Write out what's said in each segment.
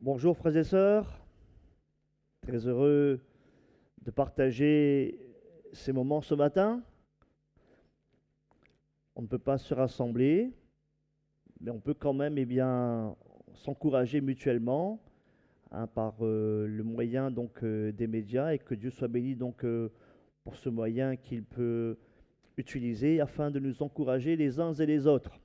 Bonjour frères et sœurs, très heureux de partager ces moments ce matin. On ne peut pas se rassembler, mais on peut quand même s'encourager mutuellement par le moyen des médias, et que Dieu soit béni pour ce moyen qu'il peut utiliser afin de nous encourager les uns et les autres.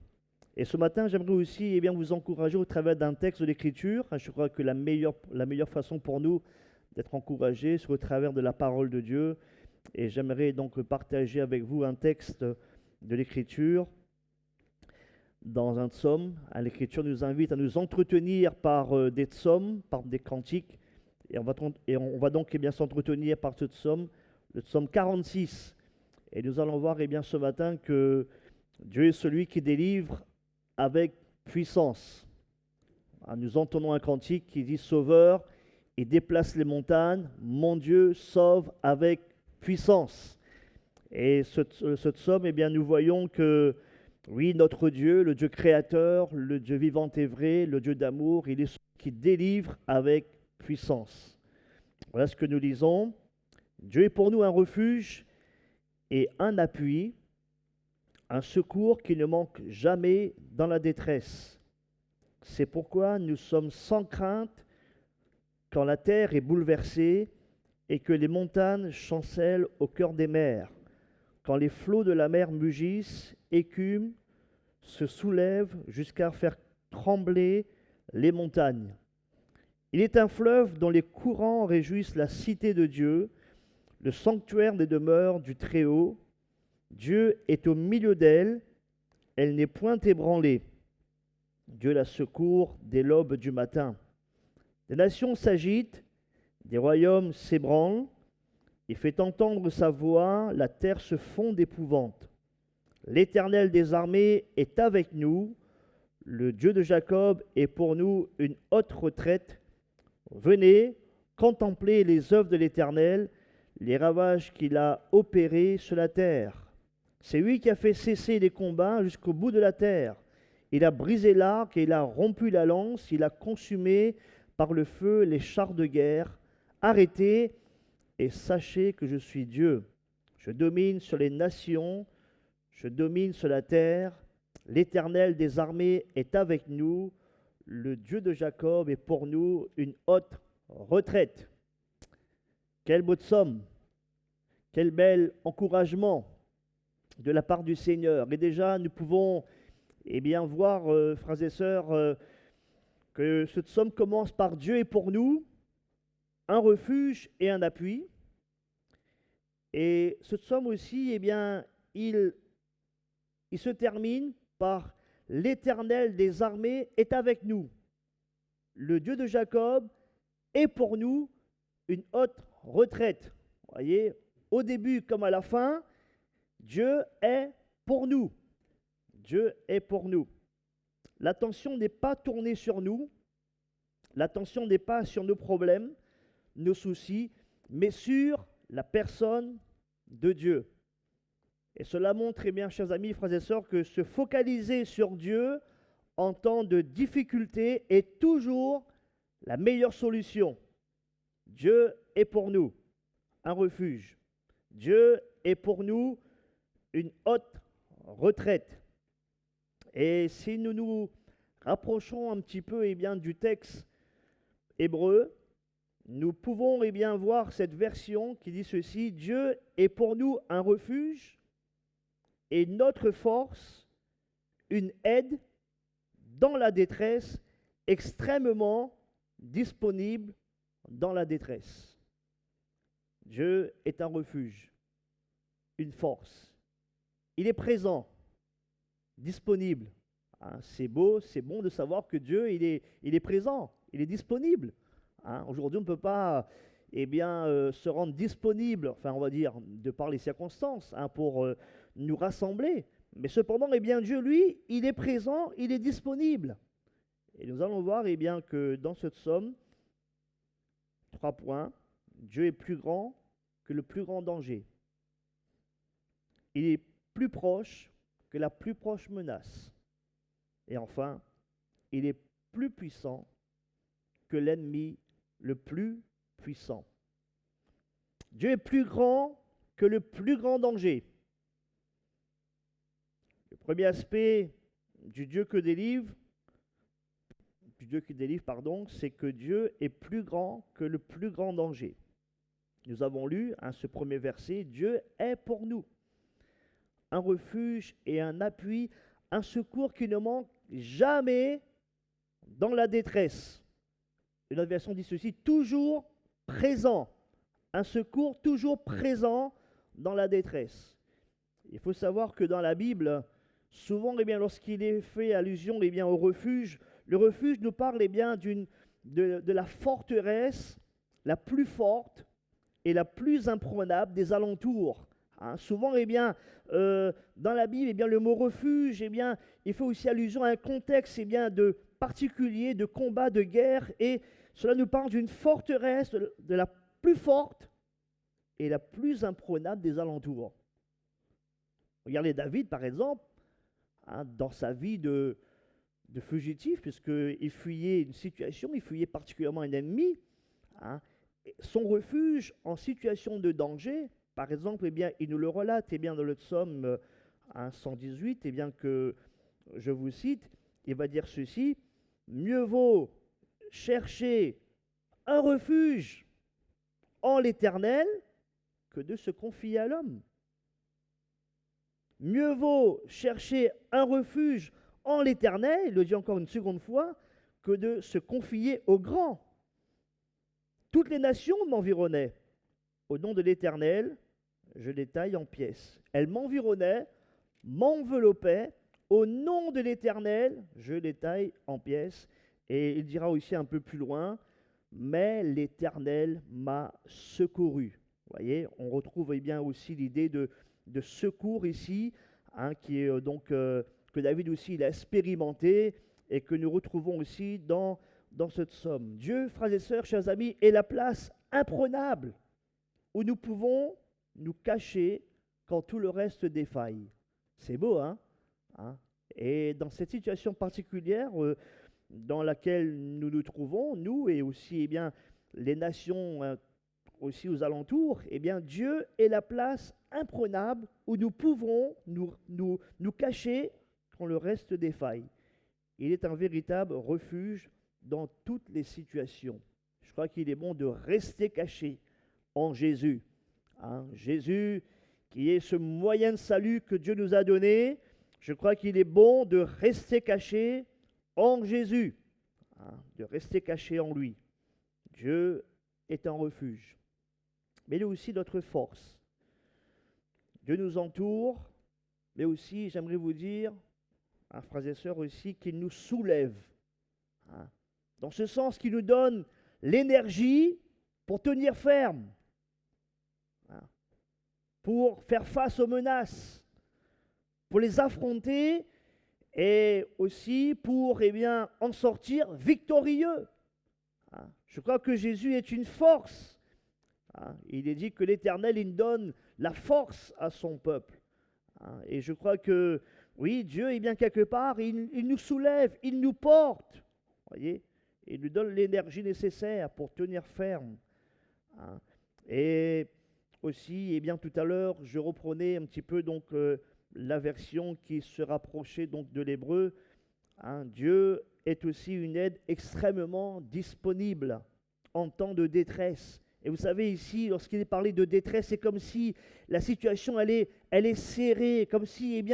Et ce matin, j'aimerais aussi vous encourager au travers d'un texte de l'Écriture. Je crois que la meilleure façon pour nous d'être encouragés, c'est au travers de la parole de Dieu. Et j'aimerais donc partager avec vous un texte de l'Écriture dans un psaume. L'Écriture nous invite à nous entretenir par des psaumes, par des cantiques. Et on va donc s'entretenir par ce psaume, le psaume 46. Et nous allons voir ce matin que Dieu est celui qui délivre avec puissance. Nous entendons un cantique qui dit: Sauveur, il déplace les montagnes, mon Dieu sauve avec puissance. Et ce psaume, nous voyons que, oui, notre Dieu, le Dieu créateur, le Dieu vivant et vrai, le Dieu d'amour, il est celui qui délivre avec puissance. Voilà ce que nous lisons. Dieu est pour nous un refuge et un appui, un secours qui ne manque jamais dans la détresse. C'est pourquoi nous sommes sans crainte quand la terre est bouleversée et que les montagnes chancellent au cœur des mers, quand les flots de la mer mugissent, écument, se soulèvent jusqu'à faire trembler les montagnes. Il est un fleuve dont les courants réjouissent la cité de Dieu, le sanctuaire des demeures du Très-Haut. Dieu est au milieu d'elle, elle n'est point ébranlée. Dieu la secourt dès l'aube du matin. Les nations s'agitent, des royaumes s'ébranlent. Il fait entendre sa voix, la terre se fond d'épouvante. L'Éternel des armées est avec nous, le Dieu de Jacob est pour nous une haute retraite. Venez, contemplez les œuvres de l'Éternel, les ravages qu'il a opérés sur la terre. C'est lui qui a fait cesser les combats jusqu'au bout de la terre. Il a brisé l'arc et il a rompu la lance, il a consumé par le feu les chars de guerre. Arrêtez et sachez que je suis Dieu. Je domine sur les nations, je domine sur la terre. L'Éternel des armées est avec nous. Le Dieu de Jacob est pour nous une haute retraite. Quel beau psaume, quel bel encouragement de la part du Seigneur. Et déjà, nous pouvons voir, frères et sœurs, que ce psaume commence par: Dieu est pour nous un refuge et un appui. Et ce psaume aussi, il se termine par: l'Éternel des armées est avec nous. Le Dieu de Jacob est pour nous une haute retraite. Vous voyez, au début comme à la fin, Dieu est pour nous. Dieu est pour nous. L'attention n'est pas tournée sur nous, l'attention n'est pas sur nos problèmes, nos soucis, mais sur la personne de Dieu. Et cela montre, chers amis, frères et sœurs, que se focaliser sur Dieu en temps de difficulté est toujours la meilleure solution. Dieu est pour nous un refuge. Dieu est pour nous une haute retraite. Et si nous nous rapprochons un petit peu du texte hébreu, nous pouvons voir cette version qui dit ceci: Dieu est pour nous un refuge et notre force, une aide dans la détresse, extrêmement disponible dans la détresse. Dieu est un refuge, une force. Il est présent, disponible. C'est beau, c'est bon de savoir que Dieu, il est présent, il est disponible. Aujourd'hui, on ne peut pas se rendre disponible, on va dire, de par les circonstances, pour nous rassembler. Mais cependant, Dieu, lui, il est présent, il est disponible. Et nous allons voir que dans cette somme, 3 points: Dieu est plus grand que le plus grand danger. Il est plus proche que la plus proche menace. Et enfin, il est plus puissant que l'ennemi le plus puissant. Dieu est plus grand que le plus grand danger. Le premier aspect du Dieu qui délivre, c'est que Dieu est plus grand que le plus grand danger. Nous avons lu ce premier verset, Dieu est pour nous un refuge et un appui, un secours qui ne manque jamais dans la détresse. Une autre version dit ceci, toujours présent, un secours toujours présent dans la détresse. Il faut savoir que dans la Bible, souvent, lorsqu'il est fait allusion au refuge, le refuge nous parle de la forteresse la plus forte et la plus imprenable des alentours. Souvent, dans la Bible, le mot refuge, il fait aussi allusion à un contexte de particulier, de combat, de guerre, et cela nous parle d'une forteresse de la plus forte et la plus imprenable des alentours. Regardez David, par exemple, dans sa vie de fugitif, puisqu'il fuyait une situation, il fuyait particulièrement un ennemi. Son refuge en situation de danger, par exemple, il nous le relate dans le psaume 118, que je vous cite, il va dire ceci, « Mieux vaut chercher un refuge en l'Éternel que de se confier à l'homme. » Mieux vaut chercher un refuge en l'Éternel, il le dit encore une seconde fois, que de se confier au grand. Toutes les nations m'environnaient. Au nom de l'Éternel, je les taille en pièces. Elles m'environnaient, m'enveloppaient. Au nom de l'Éternel, je les taille en pièces. Et il dira aussi un peu plus loin, mais l'Éternel m'a secouru. Vous voyez, on retrouve aussi l'idée de secours ici, qui est que David aussi il a expérimenté et que nous retrouvons aussi dans ce psaume. Dieu, frères et sœurs, chers amis, est la place imprenable où nous pouvons nous cacher quand tout le reste défaille. C'est beau, hein? Et dans cette situation particulière dans laquelle nous nous trouvons, nous et aussi les nations aussi aux alentours, Dieu est la place imprenable où nous pouvons nous cacher quand le reste défaille. Il est un véritable refuge dans toutes les situations. Je crois qu'il est bon de rester caché en Jésus. Jésus qui est ce moyen de salut que Dieu nous a donné, je crois qu'il est bon de rester caché en Jésus, de rester caché en lui. Dieu est un refuge. Mais il est aussi notre force. Dieu nous entoure, mais aussi, j'aimerais vous dire, frères et sœurs aussi, qu'il nous soulève. Dans ce sens qu'il nous donne l'énergie pour tenir ferme, pour faire face aux menaces, pour les affronter et aussi pour en sortir victorieux. Je crois que Jésus est une force. Il est dit que l'Éternel, il donne la force à son peuple. Et je crois que, oui, Dieu, quelque part, il nous soulève, il nous porte. Voyez, il nous donne l'énergie nécessaire pour tenir ferme. Et aussi, tout à l'heure, je reprenais un petit peu la version qui se rapprochait de l'hébreu. Dieu est aussi une aide extrêmement disponible en temps de détresse. Et vous savez, ici, lorsqu'il est parlé de détresse, c'est comme si la situation, elle est serrée, comme si,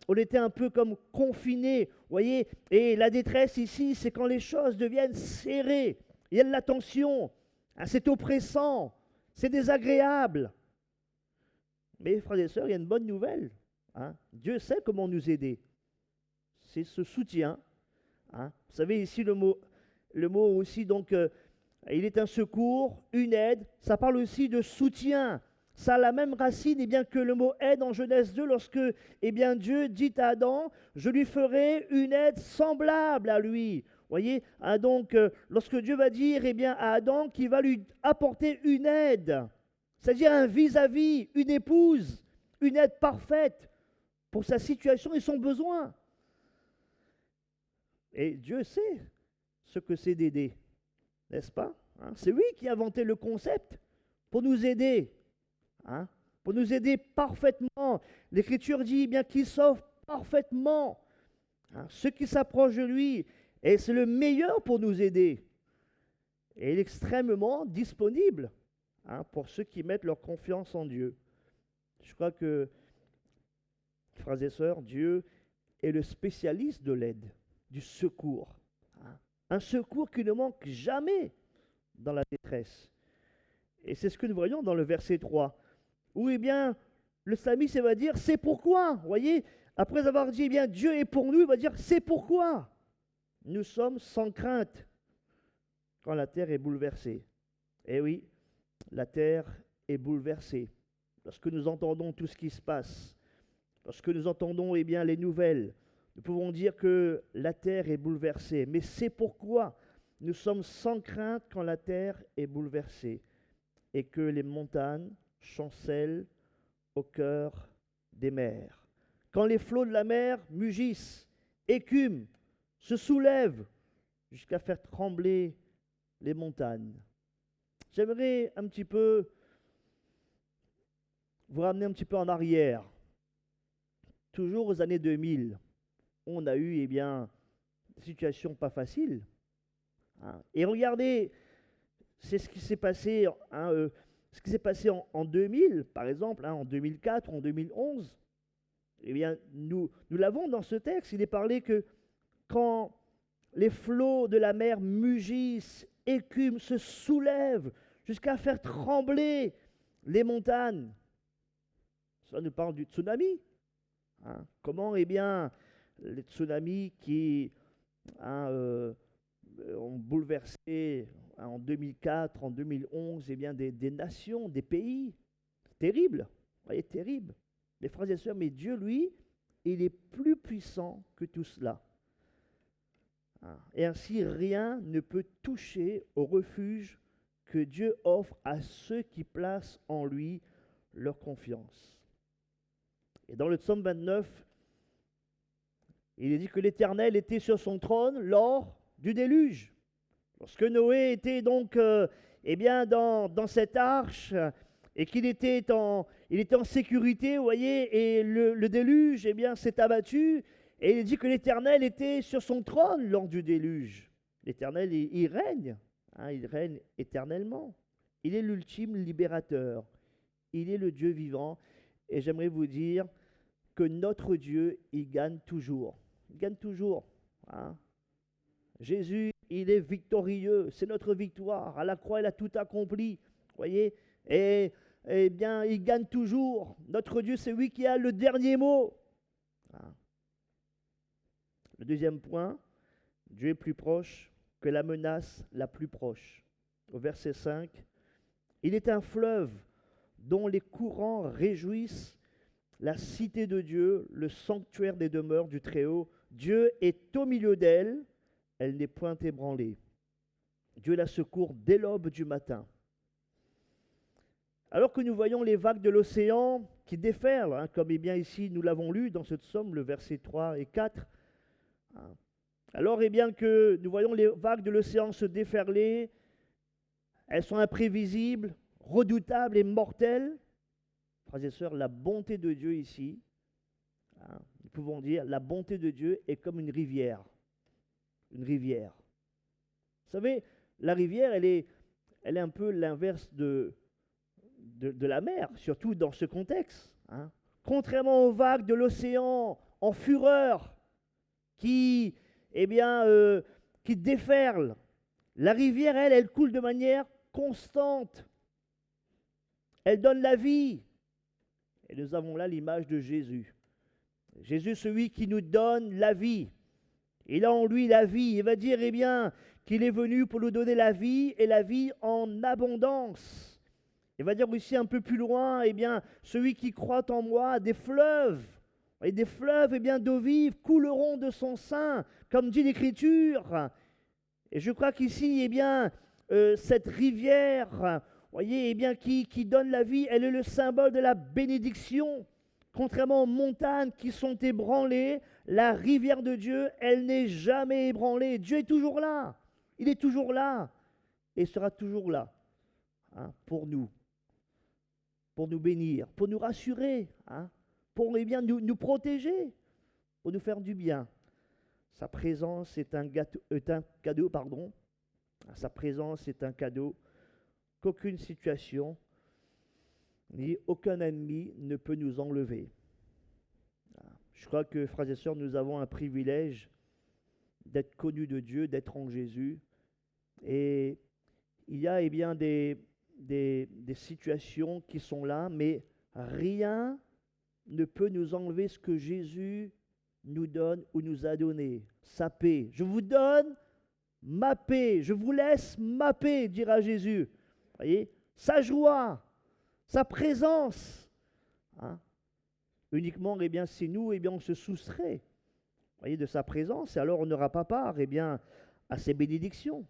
on était un peu comme confiné, voyez. Et la détresse ici, c'est quand les choses deviennent serrées. Il y a de la tension, c'est oppressant, c'est désagréable. Mais, frères et sœurs, il y a une bonne nouvelle. Dieu sait comment nous aider. C'est ce soutien. Vous savez, ici, le mot aussi, il est un secours, une aide. Ça parle aussi de soutien. Ça a la même racine que le mot aide en Genèse 2, lorsque Dieu dit à Adam, je lui ferai une aide semblable à lui. Voyez, lorsque Dieu va dire à Adam qu'il va lui apporter une aide, c'est-à-dire un vis-à-vis, une épouse, une aide parfaite pour sa situation et son besoin. Et Dieu sait ce que c'est d'aider. n'est-ce pas? Hein, c'est lui qui a inventé le concept pour nous aider, hein, pour nous aider parfaitement. L'Écriture dit eh bien qu'il sauve parfaitement, hein, ceux qui s'approchent de lui, et c'est le meilleur pour nous aider. Et il est extrêmement disponible, hein, pour ceux qui mettent leur confiance en Dieu. Je crois que, frères et sœurs, Dieu est le spécialiste de l'aide, du secours, hein. Un secours qui ne manque jamais dans la détresse. Et c'est ce que nous voyons dans le verset 3, où eh bien, le psalmiste va dire c'est pourquoi. Vous voyez, après avoir dit eh bien Dieu est pour nous, il va dire c'est pourquoi nous sommes sans crainte quand la terre est bouleversée. Eh oui, la terre est bouleversée. Lorsque nous entendons tout ce qui se passe, lorsque nous entendons eh bien, les nouvelles, nous pouvons dire que la terre est bouleversée. Mais c'est pourquoi nous sommes sans crainte quand la terre est bouleversée et que les montagnes chancellent au cœur des mers. Quand les flots de la mer mugissent, écument, se soulèvent jusqu'à faire trembler les montagnes. J'aimerais un petit peu vous ramener un petit peu en arrière, toujours aux années 2000. On a eu, eh bien, des situations pas faciles, hein. Et regardez, c'est ce qui s'est passé, hein, ce qui s'est passé en 2000, par exemple, hein, en 2004, en 2011. Eh bien, nous l'avons dans ce texte. Il est parlé que quand les flots de la mer mugissent, écument, se soulèvent, jusqu'à faire trembler les montagnes. Ça nous parle du tsunami, hein. Comment, eh bien, les tsunamis qui hein, ont bouleversé hein, en 2004, en 2011, eh bien, des nations, des pays. Terrible, vous voyez, terrible. Mes frères et sœurs, mais Dieu, lui, il est plus puissant que tout cela. Hein. Et ainsi, rien ne peut toucher au refuge que Dieu offre à ceux qui placent en lui leur confiance. Et dans le psaume 29, il est dit que l'Éternel était sur son trône lors du déluge. Lorsque Noé était donc eh bien, dans cette arche et qu'il était en sécurité, vous voyez, et le déluge eh bien, s'est abattu, et il est dit que l'Éternel était sur son trône lors du déluge. L'Éternel, il règne, hein, il règne éternellement. Il est l'ultime libérateur. Il est le Dieu vivant. Et j'aimerais vous dire que notre Dieu, il gagne toujours. Il gagne toujours, hein. Jésus, il est victorieux. C'est notre victoire. À la croix, il a tout accompli. Vous voyez? Et bien, il gagne toujours. Notre Dieu, c'est lui qui a le dernier mot. Hein. Le deuxième point, Dieu est plus proche que la menace la plus proche. Au verset 5, il est un fleuve dont les courants réjouissent la cité de Dieu, le sanctuaire des demeures du Très-Haut. Dieu est au milieu d'elle, elle n'est point ébranlée. Dieu la secourt dès l'aube du matin. Alors que nous voyons les vagues de l'océan qui déferlent, hein, comme eh bien ici nous l'avons lu dans ce psaume, le verset 3 et 4, hein. Alors eh bien que nous voyons les vagues de l'océan se déferler, elles sont imprévisibles, redoutables et mortelles. Frères et sœurs, la bonté de Dieu ici, hein, nous pouvons dire, la bonté de Dieu est comme une rivière. Une rivière. Vous savez, la rivière, elle est un peu l'inverse de la mer, surtout dans ce contexte, hein. Contrairement aux vagues de l'océan en fureur qui, eh bien, qui déferlent, la rivière, elle coule de manière constante. Elle donne la vie. Et nous avons là l'image de Jésus. Jésus, celui qui nous donne la vie. Il a en lui la vie. Il va dire, eh bien, qu'il est venu pour nous donner la vie et la vie en abondance. Il va dire aussi un peu plus loin, eh bien, celui qui croit en moi, des fleuves, et des fleuves, eh bien, d'eau vive couleront de son sein, comme dit l'Écriture. Et je crois qu'ici, eh bien, cette rivière, voyez, eh bien, qui donne la vie, elle est le symbole de la bénédiction. Contrairement aux montagnes qui sont ébranlées, la rivière de Dieu, elle n'est jamais ébranlée. Dieu est toujours là. Il est toujours là. et sera toujours là, pour nous bénir, pour nous rassurer, pour eh bien, nous protéger, pour nous faire du bien. Sa présence est un cadeau, pardon. Sa présence est un cadeau qu'aucune situation ni aucun ennemi ne peut nous enlever. Je crois que, frères et sœurs, nous avons un privilège d'être connus de Dieu, d'être en Jésus. Et il y a eh bien, des situations qui sont là, mais rien ne peut nous enlever ce que Jésus nous donne ou nous a donné. Sa paix. Je vous donne ma paix. Je vous laisse ma paix, dira Jésus. Voyez, sa joie, sa présence. Uniquement, eh bien, si nous, eh bien, on se soustrait, voyez, de sa présence, et alors on n'aura pas part, eh bien, à ses bénédictions.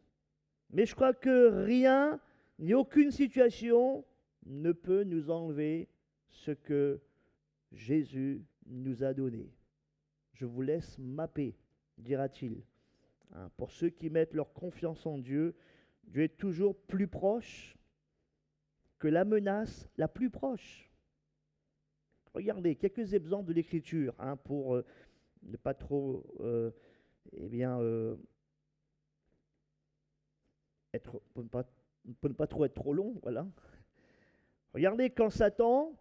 Mais je crois que rien, ni aucune situation ne peut nous enlever ce que Jésus nous a donné. Je vous laisse ma paix, dira-t-il. Pour ceux qui mettent leur confiance en Dieu, Dieu est toujours plus proche que la menace la plus proche. Regardez quelques exemples de l'Écriture pour ne pas trop, pour ne pas trop être trop long, voilà. Regardez quand Satan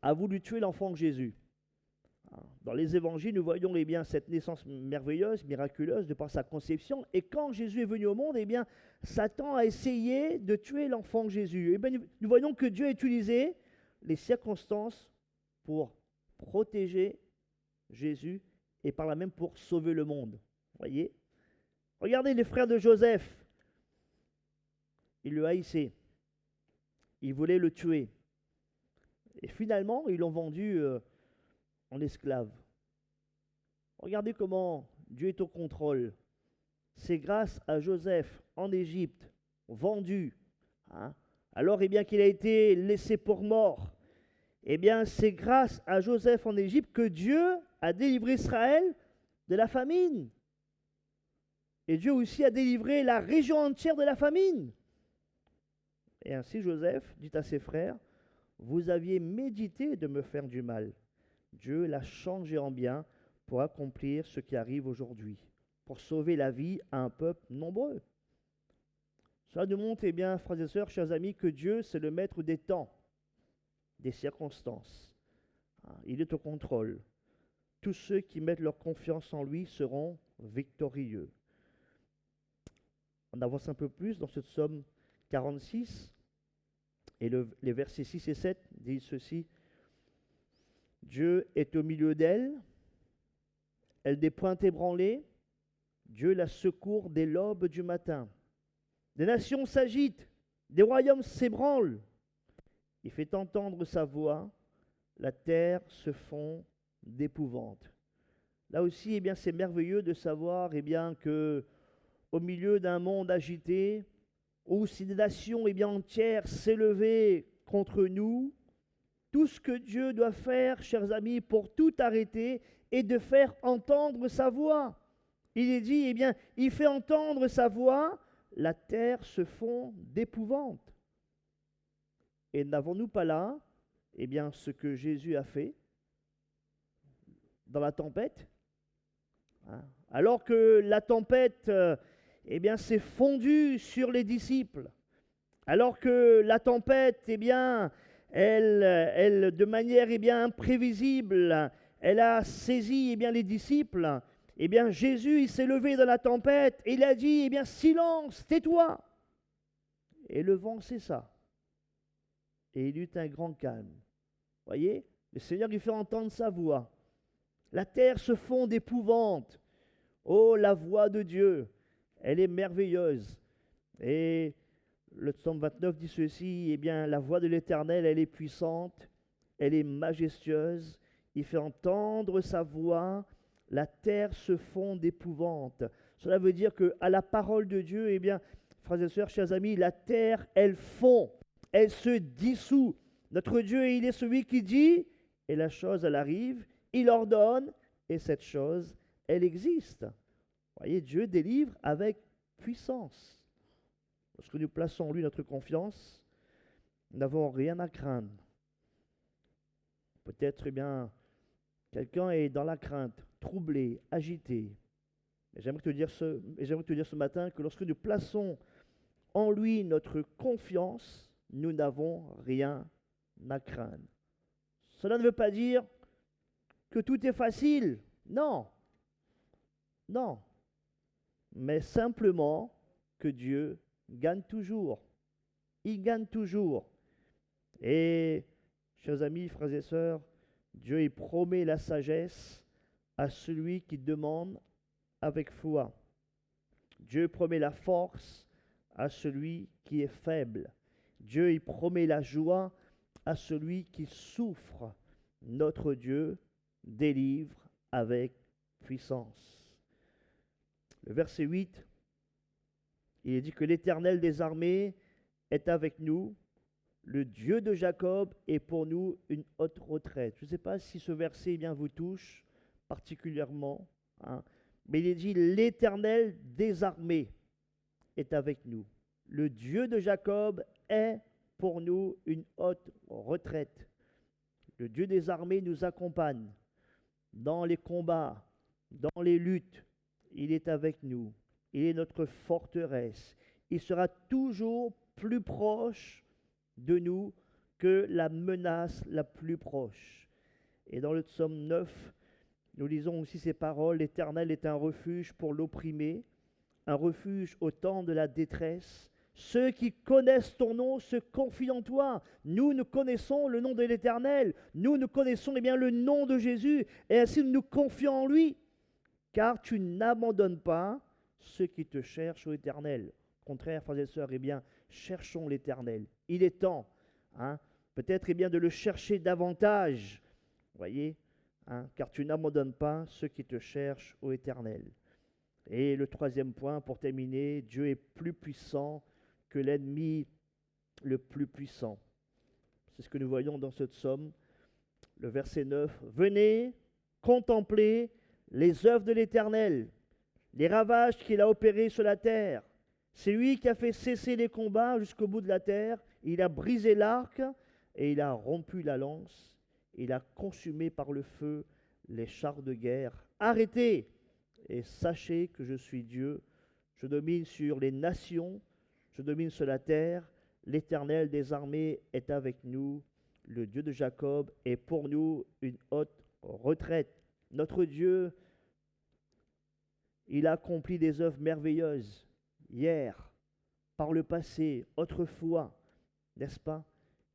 a voulu tuer l'enfant de Jésus. Dans les évangiles, nous voyons eh bien, cette naissance merveilleuse, miraculeuse de par sa conception. Et quand Jésus est venu au monde, eh bien, Satan a essayé de tuer l'enfant de Jésus. Eh bien, nous voyons que Dieu a utilisé les circonstances pour protéger Jésus et par là même pour sauver le monde. Voyez ? Regardez les frères de Joseph. Ils le haïssaient. Ils voulaient le tuer. Et finalement, ils l'ont vendu en esclave. Regardez comment Dieu est au contrôle. C'est grâce à Joseph en Égypte, vendu, alors eh bien qu'il a été laissé pour mort. Eh bien, c'est grâce à Joseph en Égypte que Dieu a délivré Israël de la famine. Et Dieu aussi a délivré la région entière de la famine. Et ainsi Joseph dit à ses frères, « Vous aviez médité de me faire du mal. Dieu l'a changé en bien pour accomplir ce qui arrive aujourd'hui, pour sauver la vie à un peuple nombreux. » Cela nous montre, eh bien, frères et sœurs, chers amis, que Dieu, c'est le maître des temps, des circonstances. Il est au contrôle. Tous ceux qui mettent leur confiance en lui seront victorieux. On avance un peu plus dans ce psaume 46, et les versets 6 et 7 disent ceci. Dieu est au milieu d'elle, elle des pointes ébranlées, Dieu la secourt dès l'aube du matin. Des nations s'agitent, des royaumes s'ébranlent. Il fait entendre sa voix, la terre se fond d'épouvante. Là aussi, eh bien, c'est merveilleux de savoir eh bien, que au milieu d'un monde agité, où si des nations eh bien, entières s'élevaient contre nous, tout ce que Dieu doit faire, chers amis, pour tout arrêter, est de faire entendre sa voix. Il est dit, eh bien, il fait entendre sa voix, la terre se fond d'épouvante. Et n'avons-nous pas là, eh bien, ce que Jésus a fait dans la tempête, alors que la tempête, eh bien, s'est fondue sur les disciples, alors que la tempête, eh bien, elle de manière, eh bien, imprévisible, elle a saisi, eh bien, les disciples. Eh bien, Jésus, il s'est levé dans la tempête et il a dit, eh bien, silence, tais-toi. Et le vent cessa. Et il eut un grand calme. Voyez, le Seigneur, il fait entendre sa voix. La terre se fond d'épouvante. Oh, la voix de Dieu, elle est merveilleuse. Et le psaume 29 dit ceci, eh bien, la voix de l'Éternel, elle est puissante, elle est majestueuse. Il fait entendre sa voix, la terre se fond d'épouvante. Cela veut dire qu'à la parole de Dieu, eh bien, frères et sœurs, chers amis, la terre, elle fond, elle se dissout. Notre Dieu, il est celui qui dit, et la chose, elle arrive, il ordonne, et cette chose, elle existe. Vous voyez, Dieu délivre avec puissance. lorsque nous plaçons en lui notre confiance, nous n'avons rien à craindre. Peut-être, eh bien, quelqu'un est dans la crainte, troublé, agité. Et j'aimerais te dire ce matin que lorsque nous plaçons en lui notre confiance, nous n'avons rien à craindre. Cela ne veut pas dire que tout est facile. Non. Non. Mais simplement que Dieu gagne toujours. Il gagne toujours. Et, chers amis, frères et sœurs, Dieu il promet la sagesse à celui qui demande avec foi. Dieu promet la force à celui qui est faible. Dieu il promet la joie à celui qui souffre. Notre Dieu délivre avec puissance. Le verset 8, il est dit que l'Éternel des armées est avec nous. Le Dieu de Jacob est pour nous une haute retraite. Je ne sais pas si ce verset bien vous touche particulièrement, hein, mais il est dit l'Éternel des armées est avec nous. Le Dieu de Jacob est pour nous une haute retraite. Le Dieu des armées nous accompagne dans les combats, dans les luttes. Il est avec nous. Il est notre forteresse. Il sera toujours plus proche de nous que la menace la plus proche. Et dans le psaume 9, nous lisons aussi ces paroles. L'Éternel est un refuge pour l'opprimé, un refuge au temps de la détresse. Ceux qui connaissent ton nom se confient en toi. Nous connaissons le nom de l'Éternel. Nous connaissons bien le nom de Jésus. Et ainsi nous nous confions en lui. Car tu n'abandonnes pas ceux qui te cherchent au Éternel. Au contraire, frères et sœurs, eh bien, cherchons l'Éternel. Il est temps, hein, peut-être bien de le chercher davantage. Voyez, hein, car tu n'abandonnes pas ceux qui te cherchent au Éternel. Et le troisième point, pour terminer, Dieu est plus puissant que l'ennemi le plus puissant. C'est ce que nous voyons dans ce psaume, le verset 9. Venez, contemplez les œuvres de l'Éternel, les ravages qu'il a opérés sur la terre. C'est lui qui a fait cesser les combats jusqu'au bout de la terre. Il a brisé l'arc et il a rompu la lance. Il a consumé par le feu les chars de guerre. Arrêtez et sachez que je suis Dieu. Je domine sur les nations, je domine sur la terre. L'Éternel des armées est avec nous. Le Dieu de Jacob est pour nous une haute retraite. Notre Dieu, il a accompli des œuvres merveilleuses hier, par le passé, autrefois, n'est-ce pas?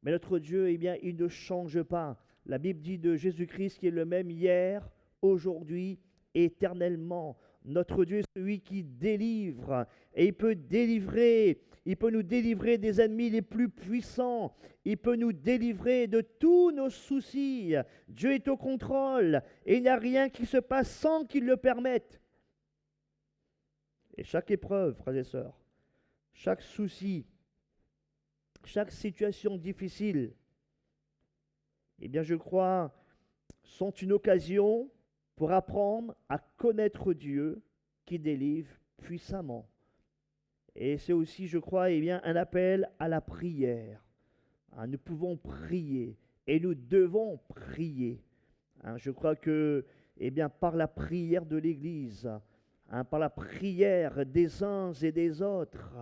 Mais notre Dieu, eh bien, il ne change pas. La Bible dit de Jésus-Christ qui est le même hier, aujourd'hui, éternellement. Notre Dieu est celui qui délivre, et il peut nous délivrer des ennemis les plus puissants. Il peut nous délivrer de tous nos soucis. Dieu est au contrôle, et il n'y a rien qui se passe sans qu'il le permette. Et chaque épreuve, frères et sœurs, chaque souci, chaque situation difficile, eh bien je crois, sont une occasion pour apprendre à connaître Dieu qui délivre puissamment. Et c'est aussi, je crois, eh bien, un appel à la prière. Hein, nous pouvons prier et nous devons prier. Hein, je crois que, eh bien, par la prière de l'Église, hein, par la prière des uns et des autres,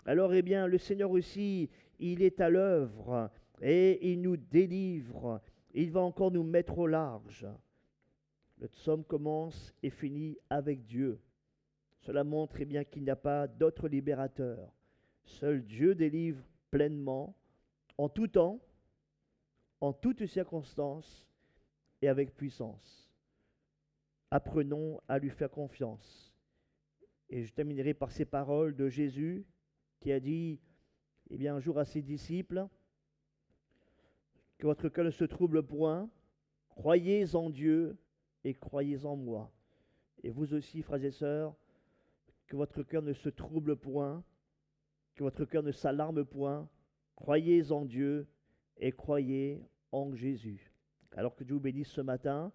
alors, eh bien, le Seigneur aussi, il est à l'œuvre et il nous délivre. Il va encore nous mettre au large. Le psaume commence et finit avec Dieu. Cela montre eh bien qu'il n'y a pas d'autre libérateur. Seul Dieu délivre pleinement, en tout temps, en toutes circonstances et avec puissance. Apprenons à lui faire confiance. Et je terminerai par ces paroles de Jésus qui a dit eh bien, un jour à ses disciples, que votre cœur ne se trouble point, croyez en Dieu et croyez en moi. Et vous aussi, frères et sœurs, que votre cœur ne se trouble point, que votre cœur ne s'alarme point, croyez en Dieu et croyez en Jésus. Alors que Dieu vous bénisse ce matin,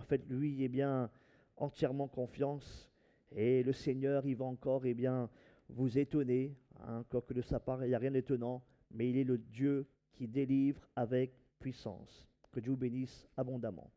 faites-lui eh bien, entièrement confiance et le Seigneur, il va encore eh bien, vous étonner. encore que de sa part, il n'y a rien d'étonnant, mais il est le Dieu qui délivre avec puissance. Que Dieu vous bénisse abondamment.